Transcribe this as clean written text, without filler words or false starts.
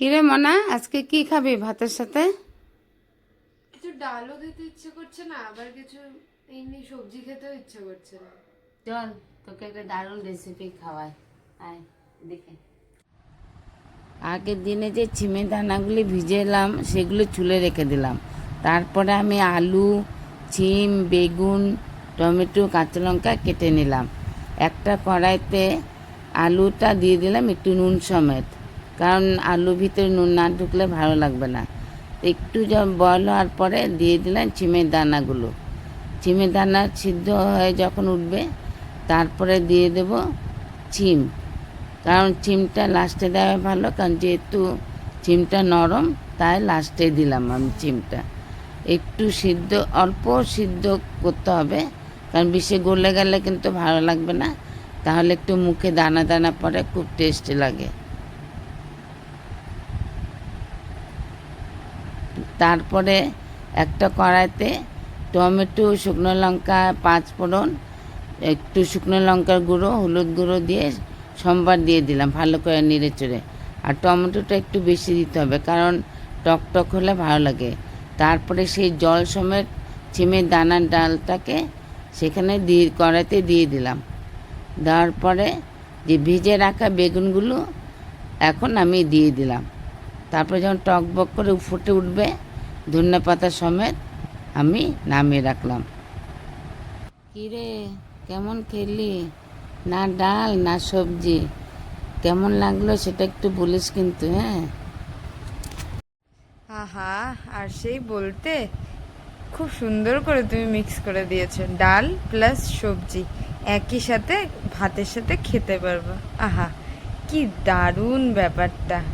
কিরে মনা, আজকে কি খাবি ভাতের সাথে? কিছু ডালও খেতে ইচ্ছে করছে না, আবার কিছু এমনি সবজি খেতেও ইচ্ছে করছে না। চল তোকে একটা দারুণ রেসিপি খাওয়াই, আয় দেখে। আগের দিনে যে চিমের দানাগুলি ভিজেলাম সেগুলো চুলে রেখে দিলাম। তারপরে আমি আলু, চিম, বেগুন, টমেটো, কাঁচা লঙ্কা কেটে নিলাম। একটা কড়াইতে আলুটা দিয়ে দিলাম একটু নুন সমেত, কারণ আলুর ভিতরে নুন না ঢুকলে ভালো লাগবে না। একটু বয়ল হওয়ার পরে দিয়ে দিলাম চিমের দানাগুলো। চিমের দানা সিদ্ধ হয়ে যখন উঠবে তারপরে দিয়ে দেব চিম, কারণ চিমটা লাস্টে দেওয়া ভালো, কারণ যেহেতু চিমটা নরম তাই লাস্টে দিলাম আমি চিমটা। একটু সিদ্ধ, অল্প সিদ্ধ করতে হবে, কারণ বেশি গলে গেলে কিন্তু ভালো লাগবে না, তাহলে একটু মুখে দানা দানা পড়ে, খুব টেস্টি লাগে। তারপরে একটা কড়াইতে টমেটো, শুকনো লঙ্কা, পাঁচফোড়ন, একটু শুকনো লঙ্কার গুঁড়ো, হলুদ গুঁড়ো দিয়ে সম্বার দিয়ে দিলাম ভালো করে নেড়ে চেড়ে। আর টমেটোটা একটু বেশি দিতে হবে, কারণ টক টক হলে ভালো লাগে। তারপরে সেই জল সমেত চিমের দানার ডালটাকে সেখানে কড়াইতে দিয়ে দিলাম। দেওয়ার পরে যে ভিজে রাখা বেগুনগুলো এখন আমি দিয়ে দিলাম। তারপরে যখন টকবক করে ফুটে উঠবে ধনে পাতা সমেত আমি নামিয়ে রাখলাম। কিরে, কেমন খেলি? না ডাল না সবজি, কেমন লাগলো সেটা একটু বলিস কিন্তু, হ্যাঁ? আহা, আর সেই বলতে, খুব সুন্দর করে তুমি মিক্স করে দিয়েছো ডাল প্লাস সবজি একই সাথে ভাতের সাথে খেতে পারবো। আহা, কি দারুণ ব্যাপারটা।